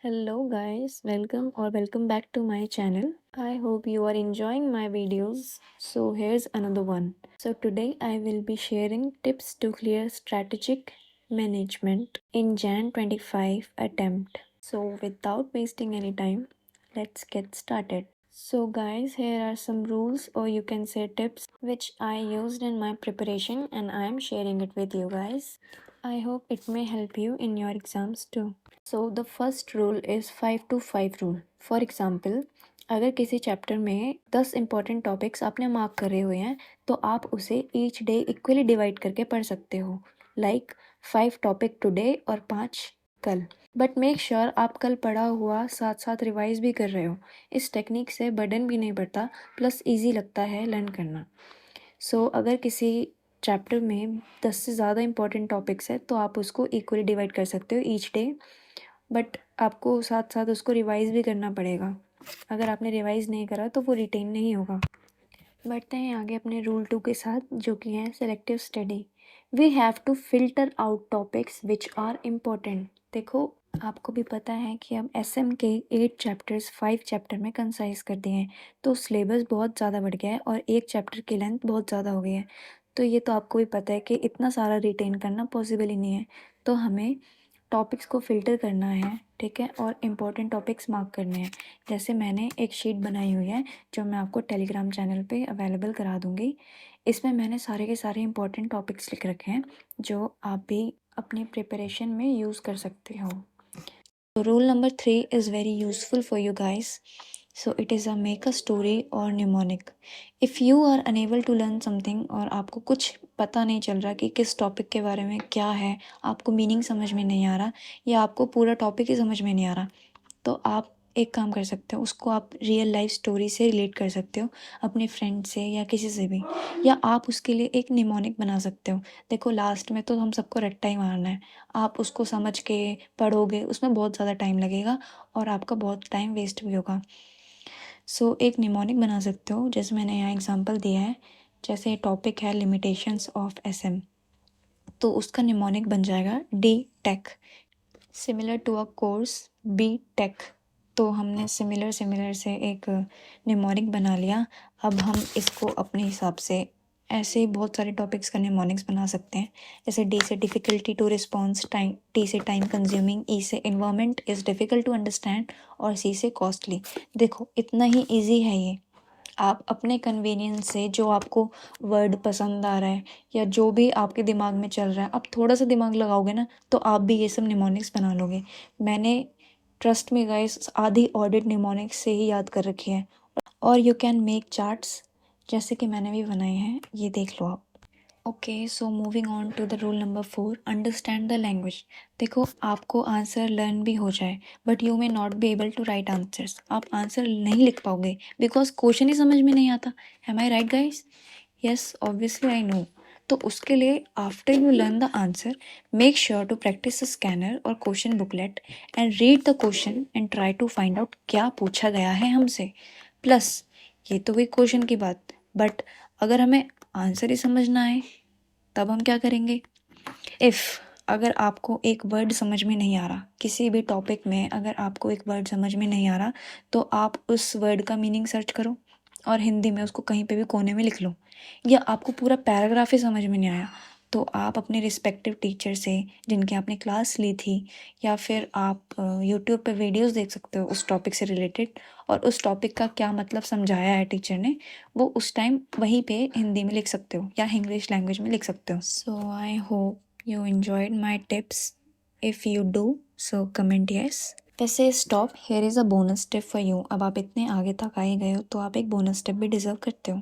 Hello guys, welcome back to my channel. I hope you are enjoying my videos. So here's another one. So today I will be sharing tips to clear strategic management in Jan 25 attempt. So without wasting any time, let's get started. So guys, here are some rules or you can say tips which I used in my preparation and I am sharing it with you guys. I hope it may help you in your exams too. So the first rule is 5-to-5 rule. For example, अगर किसी chapter में 10 important topics आपने mark करे हुए हैं तो आप उसे ईच डे इक्वली डिवाइड करके पढ़ सकते हो। लाइक 5 टॉपिक टुडे और 5 कल। बट मेक श्योर आप कल पढ़ा हुआ साथ साथ रिवाइज भी कर रहे हो। इस टेक्निक से बर्डन भी नहीं बढ़ता, प्लस ईजी लगता है लर्न करना। सो अगर किसी चैप्टर में 10 से ज़्यादा इंपॉर्टेंट टॉपिक्स है तो आप उसको इक्वली डिवाइड कर सकते हो ईच डे, बट आपको साथ साथ उसको रिवाइज़ भी करना पड़ेगा। अगर आपने रिवाइज़ नहीं करा तो वो रिटेन नहीं होगा। बढ़ते हैं आगे अपने रूल 2 के साथ, जो कि है selective study. We have to filter out topics which are important. देखो, आपको भी पता है कि अब एसएम के 8 चैप्टर्स 5 चैप्टर में कंसाइज कर दिए हैं, तो सिलेबस बहुत ज़्यादा बढ़ गया है और एक चैप्टर की लेंथ बहुत ज़्यादा हो गई है। तो ये तो आपको भी पता है कि इतना सारा रिटेन करना पॉसिबल ही नहीं है। तो हमें टॉपिक्स को फ़िल्टर करना है, ठीक है, और इम्पॉर्टेंट टॉपिक्स मार्क करने हैं। जैसे मैंने एक शीट बनाई हुई है जो मैं आपको टेलीग्राम चैनल पे अवेलेबल करा दूँगी। इसमें मैंने सारे के सारे इम्पॉर्टेंट टॉपिक्स लिख रखे हैं जो आप भी अपनी प्रिपरेशन में यूज़ कर सकते हो। So rule number 3 is very useful for you guys. So it is a make a story or mnemonic. If you are unable to learn something और आपको कुछ पता नहीं चल रहा कि किस टॉपिक के बारे में क्या है, आपको मीनिंग समझ में नहीं आ रहा या आपको पूरा टॉपिक ही समझ में नहीं आ रहा, तो आप एक काम कर सकते हो, उसको आप रियल लाइफ स्टोरी से रिलेट कर सकते हो, अपने फ्रेंड से या किसी से भी, या आप उसके लिए एक निमोनिक बना सकते हो। देखो, लास्ट में तो हम सबको रट्टा ही मारना है। आप उसको समझ के पढ़ोगे, उसमें बहुत ज़्यादा टाइम लगेगा और आपका बहुत टाइम वेस्ट भी होगा। सो एक निमोनिक बना सकते हो, जैसे मैंने यहाँ एग्जांपल दिया है। जैसे टॉपिक है लिमिटेशंस ऑफ एसएम, तो उसका निमोनिक बन जाएगा D tech. Similar to a course B tech. तो हमने सिमिलर से एक निमोनिक बना लिया। अब हम इसको अपने हिसाब से ऐसे ही बहुत सारे टॉपिक्स का निमोनिक्स बना सकते हैं। जैसे डी से difficulty to response time, T से टाइम कंज्यूमिंग, ई से environment is difficult to understand और सी से कॉस्टली। देखो, इतना ही ईजी है ये। आप अपने कन्वीनियंस से जो आपको वर्ड पसंद आ रहा है या जो भी आपके दिमाग में चल रहा है, आप थोड़ा सा दिमाग लगाओगे ना तो आप भी ये सब निमोनिक्स बना लोगे। मैंने, ट्रस्ट मी गाइस, आधी ऑडिट निमोनिक्स से ही याद कर रखी है। और यू कैन मेक चार्ट्स, जैसे कि मैंने भी बनाए हैं, ये देख लो आप। Okay, so moving on to the rule number 4, understand the language. देखो, आपको आंसर लर्न भी हो जाए but you may not be able to write answers. आप आंसर नहीं लिख पाओगे बिकॉज क्वेश्चन ही समझ में नहीं आता। Am I right guys? Yes, obviously I know. तो उसके लिए after you learn the answer, make sure to practise the scanner और question booklet and read the question and try to find out क्या पूछा गया है हमसे। प्लस, ये तो हुई क्वेश्चन की बात, बट अगर हमें आंसर ही समझ ना आए तब हम क्या करेंगे? अगर आपको एक वर्ड समझ में नहीं आ रहा, किसी भी टॉपिक में अगर आपको एक वर्ड समझ में नहीं आ रहा, तो आप उस वर्ड का मीनिंग सर्च करो और हिंदी में उसको कहीं पे भी कोने में लिख लो। या आपको पूरा पैराग्राफ ही समझ में नहीं आया, तो आप अपने रिस्पेक्टिव टीचर से जिनके आपने क्लास ली थी, या फिर आप यूट्यूब पे वीडियोस देख सकते हो उस टॉपिक से रिलेटेड, और उस टॉपिक का क्या मतलब समझाया है टीचर ने, वो उस टाइम वहीं पे हिंदी में लिख सकते हो या इंग्लिश लैंग्वेज में लिख सकते हो। So I hope you enjoyed my tips. If you do, so comment yes. वैसे stop, here is a bonus tip for you. अब आप इतने आगे तक आए गए हो तो आप एक बोनस टिप भी डिज़र्व करते हो।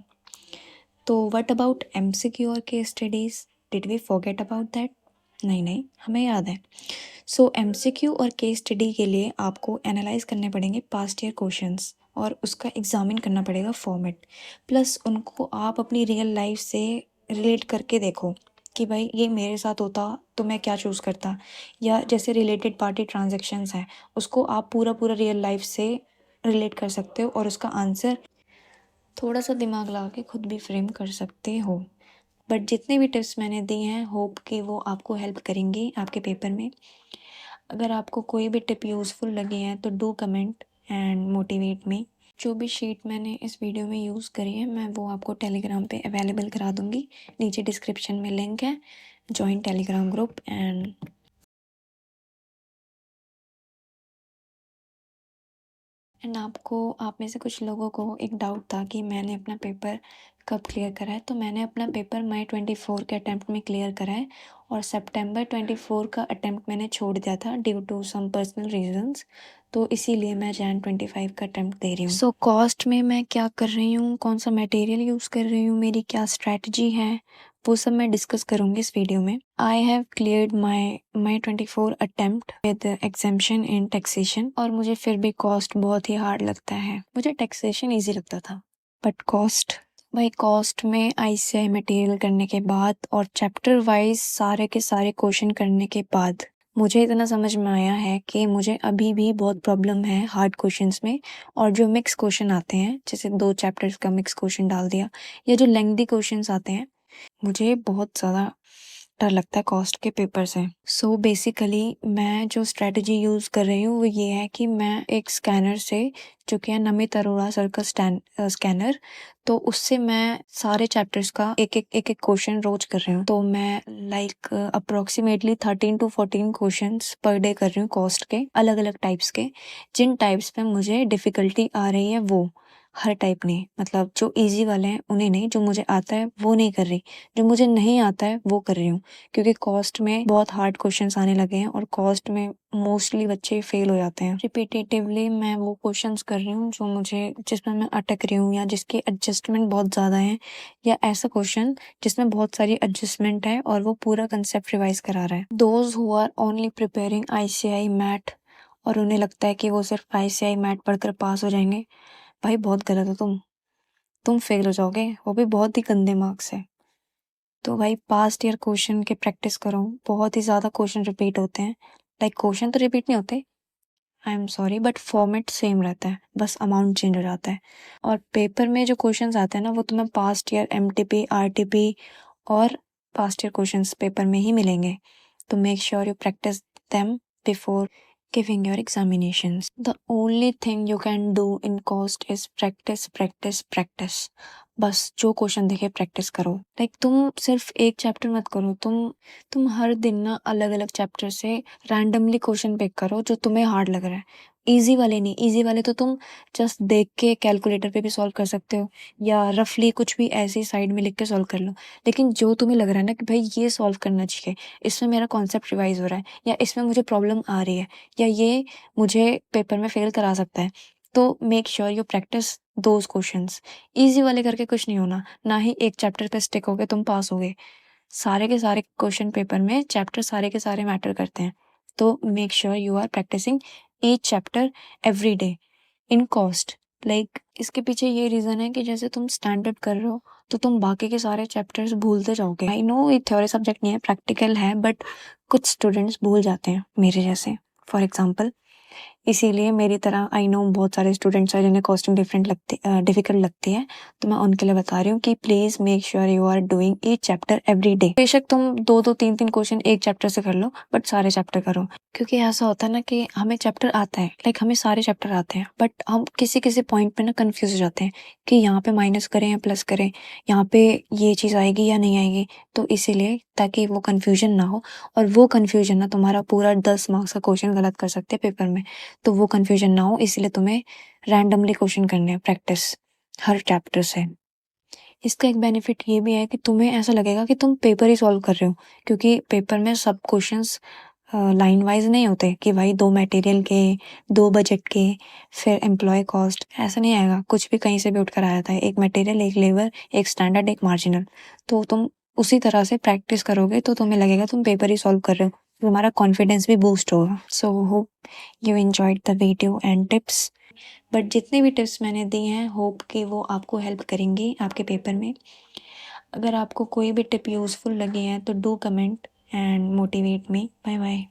तो व्हाट अबाउट एमसीक्यू और case studies? Did we forget about that? नहीं, हमें याद है। सो एमसीक्यू और केस स्टडी के लिए आपको एनालाइज करने पड़ेंगे पास्ट ईयर क्वेश्चंस और उसका एग्जामिन करना पड़ेगा फॉर्मेट। प्लस उनको आप अपनी रियल लाइफ से रिलेट करके देखो कि भाई ये मेरे साथ होता तो मैं क्या चूज़ करता, या जैसे रिलेटेड पार्टी ट्रांजैक्शंस हैं उसको आप पूरा रियल लाइफ से रिलेट कर सकते हो और उसका आंसर थोड़ा सा दिमाग लगा के खुद भी फ्रेम कर सकते हो। बट जितने भी टिप्स मैंने दिए हैं, होप कि वो आपको हेल्प करेंगे आपके पेपर में। अगर आपको कोई भी टिप यूज़फुल लगी है तो डू कमेंट एंड मोटिवेट मी। जो भी शीट मैंने इस वीडियो में यूज़ करी है मैं वो आपको टेलीग्राम पे अवेलेबल करा दूँगी। नीचे डिस्क्रिप्शन में लिंक है, जॉइन टेलीग्राम ग्रुप। एंड आप में से कुछ लोगों को एक डाउट था कि मैंने अपना पेपर कब क्लियर करा है, तो मैंने अपना पेपर मई 24 के अटेम्प्ट में क्लियर करा है और सितंबर 24 का अटेम्प्ट मैंने छोड़ दिया था due to some personal reasons, तो इसीलिए मैं जैन 25 का अटेम्प्ट दे रही हूँ। सो कॉस्ट में मैं क्या कर रही हूँ, कौन सा मटेरियल यूज़ कर रही हूँ, मेरी क्या स्ट्रैटेजी है, वो सब मैं डिस्कस करूँगी इस वीडियो में। I have cleared my 24 attempt with exemption in taxation और मुझे फिर भी कॉस्ट बहुत ही हार्ड लगता है। मुझे टैक्सेशन ईजी लगता था बट कॉस्ट में आईसीआई मटेरियल करने के बाद और चैप्टर वाइज सारे के सारे क्वेश्चन करने के बाद मुझे इतना समझ में आया है कि मुझे अभी भी बहुत प्रॉब्लम है हार्ड क्वेश्चंस में। और जो मिक्स क्वेश्चन आते हैं, जैसे 2 चैप्टर्स का मिक्स क्वेश्चन डाल दिया, या जो लेंथी क्वेश्चंस आते हैं, मुझे बहुत ज़्यादा डर लगता है कॉस्ट के पेपर से। सो बेसिकली मैं जो स्ट्रेटजी यूज़ कर रही हूँ वो ये है कि मैं एक स्कैनर से, जो कि है नमित अरोड़ा सर का स्कैनर, तो उससे मैं सारे चैप्टर्स का एक एक क्वेश्चन रोज कर रही हूँ। तो मैं like approximately 13 to 14 questions per day कर रही हूँ कॉस्ट के, अलग अलग टाइप्स के। जिन टाइप्स पे मुझे डिफ़िकल्टी आ रही है वो, हर टाइप नहीं, मतलब जो इजी वाले हैं उन्हें नहीं, जो मुझे आता है वो नहीं कर रही, जो मुझे नहीं आता है वो कर रही हूँ। क्योंकि कॉस्ट में बहुत हार्ड क्वेश्चंस आने लगे हैं और कॉस्ट में मोस्टली बच्चे फेल हो जाते हैं। रिपीटेटिवली मैं वो क्वेश्चंस कर रही हूँ जो मुझे, जिसमें मैं अटक रही हूँ या जिसके एडजस्टमेंट बहुत ज़्यादा है, या ऐसा क्वेश्चन जिसमें बहुत सारी एडजस्टमेंट है और वो पूरा कंसेप्ट रिवाइज करा रहा है। Those who are only preparing ICI MAT और उन्हें लगता है कि वो सिर्फ आईसीआई मैट पढ़कर पास हो जाएंगे, भाई बहुत गलत हो तुम फेल हो जाओगे, वो भी बहुत ही गंदे मार्क्स से। तो भाई पास्ट ईयर क्वेश्चन के प्रैक्टिस करो, बहुत ही ज़्यादा क्वेश्चन रिपीट होते हैं। लाइक क्वेश्चन तो रिपीट नहीं होते, I am sorry, but format same रहता है, बस अमाउंट चेंज हो जाता है। और पेपर में जो क्वेश्चंस आते हैं ना, वो तुम्हें पास्ट ईयर एमटीपी, आरटीपी और पास्ट ईयर क्वेश्चंस पेपर में ही मिलेंगे। तो make sure you practice them before giving your examinations. The only thing you can do in cost is practice, practice, practice. बस जो क्वेश्चन देखे प्रैक्टिस करो। Like तुम सिर्फ एक चैप्टर मत करो, तुम हर दिन ना अलग अलग चैप्टर से रैंडमली क्वेश्चन पिक करो जो तुम्हें हार्ड लग रहा है। इजी वाले नहीं, इजी वाले तो तुम जस्ट देख के कैलकुलेटर पे भी सॉल्व कर सकते हो या रफली कुछ भी ऐसे साइड में लिख के सॉल्व कर लो। लेकिन जो तुम्हें लग रहा है ना कि भाई ये सॉल्व करना चाहिए, इसमें मेरा कॉन्सेप्ट रिवाइज हो रहा है, या इसमें मुझे प्रॉब्लम आ रही है, या ये मुझे पेपर में फेल करा सकता है, तो make sure you practice those questions. Easy वाले करके कुछ नहीं होना, ना ही एक चैप्टर पे स्टिक होगे तुम पास होगे। सारे के सारे क्वेश्चन पेपर में चैप्टर सारे के सारे मैटर करते हैं। तो make sure you are practising each chapter every day in cost. Like इसके पीछे ये रीज़न है कि जैसे तुम स्टैंडर्ड कर रहे हो तो तुम बाकी के सारे चैप्टर्स भूलते जाओगे। आई नो ये थ्योरी सब्जेक्ट नहीं है, प्रैक्टिकल है, बट कुछ स्टूडेंट्स भूल जाते हैं मेरे जैसे, फॉर एग्जाम्पल। इसीलिए मेरी तरह आई नो बहुत सारे स्टूडेंट्स हैं जिन्हें कॉस्टिंग डिफिकल्ट लगती है, तो मैं उनके लिए बता रही हूँ कि please make sure you are doing each chapter every day. बेशक तुम 2-2 3-3 क्वेश्चन एक चैप्टर से कर लो, बट सारे चैप्टर करो। क्योंकि ऐसा होता है ना कि हमें चैप्टर आता है, लाइक हमें सारे चैप्टर आते हैं, बट हम किसी किसी पॉइंट पे ना कंफ्यूज हो जाते हैं कि यहाँ पे माइनस करें या प्लस करें, यहाँ पे ये चीज़ आएगी या नहीं आएगी। तो इसीलिए ताकि वो कन्फ्यूजन ना हो, और वो कन्फ्यूजन ना तुम्हारा पूरा 10 मार्क्स का क्वेश्चन गलत कर सकते हैं पेपर में, तो वो कन्फ्यूजन ना हो, इसलिए तुम्हें रैंडमली क्वेश्चन करने हैं प्रैक्टिस हर चैप्टर से। इसका एक बेनिफिट ये भी है कि तुम्हें ऐसा लगेगा कि तुम पेपर ही सॉल्व कर रहे हो, क्योंकि पेपर में सब क्वेश्चंस लाइन वाइज नहीं होते कि भाई 2 मटेरियल के, 2 बजट के, फिर एम्प्लॉय कॉस्ट, ऐसा नहीं आएगा। कुछ भी कहीं से भी उठकर आ जाता है, एक मटेरियल, एक लेबर, एक स्टैंडर्ड, एक मार्जिनल। तो तुम उसी तरह से प्रैक्टिस करोगे तो तुम्हें लगेगा तुम पेपर ही सॉल्व कर रहे हो, तुम्हारा कॉन्फिडेंस भी बूस्ट होगा। So hope you enjoyed the video and tips. But जितने भी टिप्स मैंने दी हैं, होप कि वो आपको हेल्प करेंगी आपके पेपर में। अगर आपको कोई भी टिप यूज़फुल लगी है तो do comment and motivate me. Bye bye.